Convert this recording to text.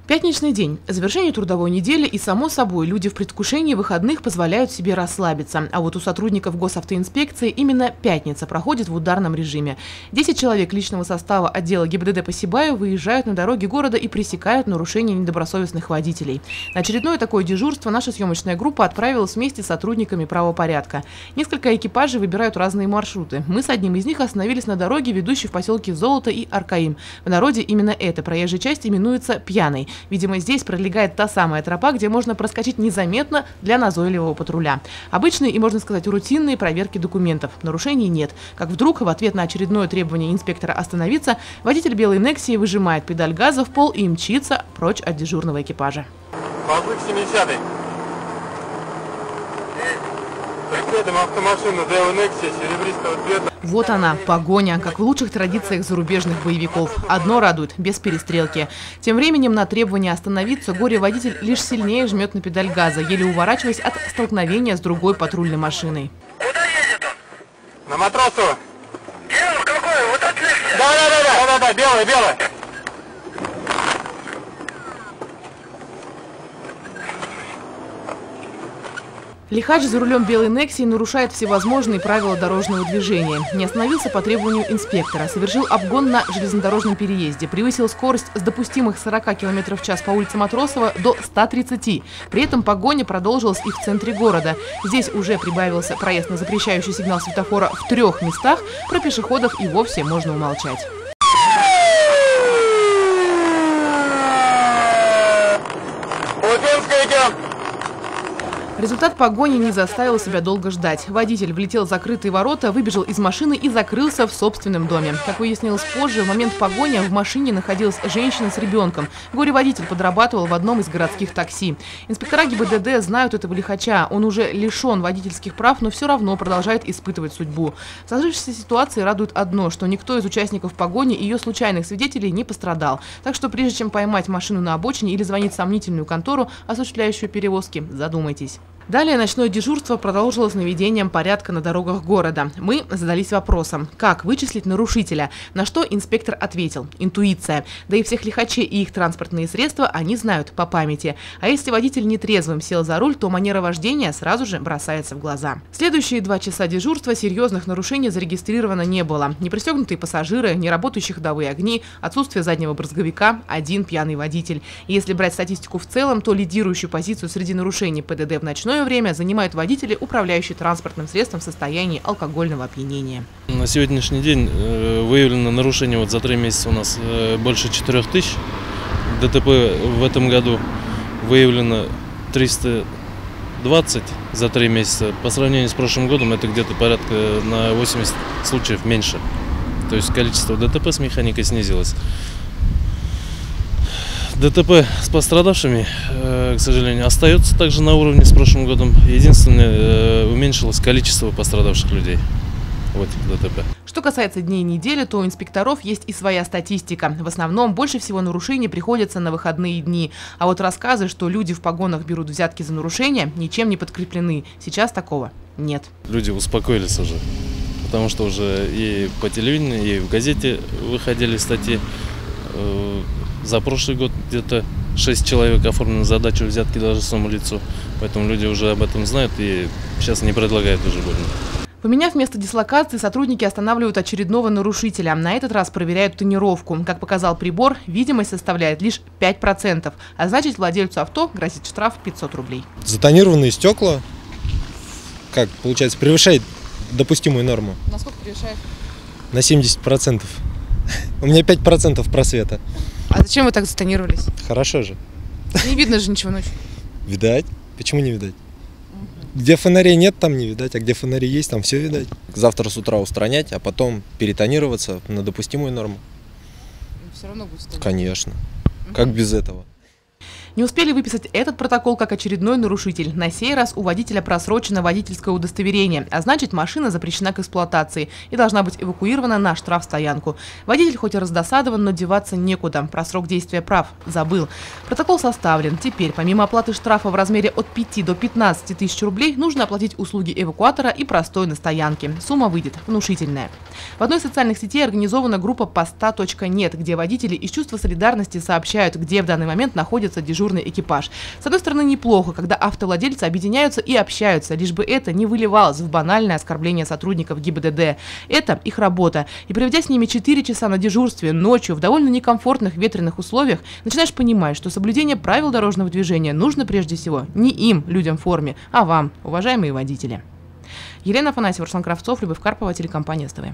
Пятничный день. Завершение трудовой недели и, само собой, люди в предвкушении выходных позволяют себе расслабиться. А вот у сотрудников госавтоинспекции именно пятница проходит в ударном режиме. 10 человек личного состава отдела ГИБДД по Сибаю выезжают на дороги города и пресекают нарушения недобросовестных водителей. На очередное такое дежурство наша съемочная группа отправилась вместе с сотрудниками правопорядка. Несколько экипажей выбирают разные маршруты. Мы с одним из них остановились на дороге, ведущей в поселке Золото и Аркаим. В народе именно эта проезжая часть именуется Пьяной. Видимо, здесь пролегает та самая тропа, где можно проскочить незаметно для назойливого патруля. Обычные и, можно сказать, рутинные проверки документов. Нарушений нет. Как вдруг, в ответ на очередное требование инспектора остановиться, водитель белой Нексии выжимает педаль газа в пол и мчится прочь от дежурного экипажа. Ползык 70-й. Преследуем автомашину белой Нексии серебристого цвета. Вот она, погоня, как в лучших традициях зарубежных боевиков. Одно радует – без перестрелки. Тем временем на требование остановиться горе-водитель лишь сильнее жмет на педаль газа, еле уворачиваясь от столкновения с другой патрульной машиной. Куда едет он? На Матросова. Белый какой? Вот от Нексии? Да, белый. Лихач за рулем белой Нексии нарушает всевозможные правила дорожного движения. Не остановился по требованию инспектора, совершил обгон на железнодорожном переезде, превысил скорость с допустимых 40 км в час по улице Матросова до 130. При этом погоня продолжилась и в центре города. Здесь уже прибавился проезд на запрещающий сигнал светофора в 3 местах, про пешеходов и вовсе можно умолчать. Результат погони не заставил себя долго ждать. Водитель влетел в закрытые ворота, выбежал из машины и закрылся в собственном доме. Как выяснилось позже, в момент погони в машине находилась женщина с ребенком. Горе-водитель подрабатывал в одном из городских такси. Инспектора ГИБДД знают этого лихача. Он уже лишен водительских прав, но все равно продолжает испытывать судьбу. В сложившейся ситуации радует одно, что никто из участников погони и ее случайных свидетелей не пострадал. Так что прежде чем поймать машину на обочине или звонить в сомнительную контору, осуществляющую перевозки, задумайтесь. Далее ночное дежурство продолжилось наведением порядка на дорогах города. Мы задались вопросом, как вычислить нарушителя, на что инспектор ответил – интуиция. Да и всех лихачей и их транспортные средства они знают по памяти. А если водитель нетрезвым сел за руль, то манера вождения сразу же бросается в глаза. Следующие 2 часа дежурства серьезных нарушений зарегистрировано не было. Не пристегнутые пассажиры, не работающие ходовые огни, отсутствие заднего брызговика, 1 пьяный водитель. И если брать статистику в целом, то лидирующую позицию среди нарушений ПДД в ночное время занимают водители, управляющие транспортным средством в состоянии алкогольного опьянения. На сегодняшний день выявлено нарушение, за 3 месяца у нас больше 4000. ДТП в этом году выявлено 320 за 3 месяца. По сравнению с прошлым годом это где-то порядка на 80 случаев меньше. То есть количество ДТП с механикой снизилось. ДТП с пострадавшими, к сожалению, остается также на уровне с прошлым годом. Единственное, уменьшилось количество пострадавших людей в этих ДТП. Что касается дней недели, то у инспекторов есть и своя статистика. В основном больше всего нарушений приходится на выходные дни. А вот рассказы, что люди в погонах берут взятки за нарушения, ничем не подкреплены. Сейчас такого нет. Люди успокоились уже, потому что уже и по телевидению, и в газете выходили статьи. За прошлый год где-то 6 человек оформлено задачу взятки должностному лицу. Поэтому люди уже об этом знают и сейчас не предлагают уже больше. Поменяв место дислокации, сотрудники останавливают очередного нарушителя. На этот раз проверяют тонировку. Как показал прибор, видимость составляет лишь 5%. А значит, владельцу авто грозит штраф 500 рублей. Затонированные стекла, как получается, превышает допустимую норму. Насколько превышает? На 70%. У меня 5% просвета. А зачем вы так затонировались? Хорошо же. Не видно же ничего ночью. Видать. Почему не видать? Где фонарей нет, там не видать, а где фонари есть, там все видать. Завтра с утра устранять, а потом перетонироваться на допустимую норму. Все равно будет стоять. Конечно. Как без этого? Не успели выписать этот протокол, как очередной нарушитель. На сей раз у водителя просрочено водительское удостоверение, а значит, машина запрещена к эксплуатации и должна быть эвакуирована на штрафстоянку. Водитель хоть и раздосадован, но деваться некуда. Про срок действия прав забыл. Протокол составлен. Теперь, помимо оплаты штрафа в размере от 5 до 15 тысяч рублей, нужно оплатить услуги эвакуатора и простой на стоянке. Сумма выйдет внушительная. В одной из социальных сетей организована группа «Поста.нет», где водители из чувства солидарности сообщают, где в данный момент находится дежурный экипаж. С одной стороны, неплохо, когда автовладельцы объединяются и общаются, лишь бы это не выливалось в банальное оскорбление сотрудников ГИБДД. Это их работа. И проведя с ними 4 часа на дежурстве ночью в довольно некомфортных ветреных условиях, начинаешь понимать, что соблюдение правил дорожного движения нужно прежде всего не им, людям в форме, а вам, уважаемые водители. Елена Афанасьева, Руслан Кравцов, Любовь Карпова, телекомпания СТВ.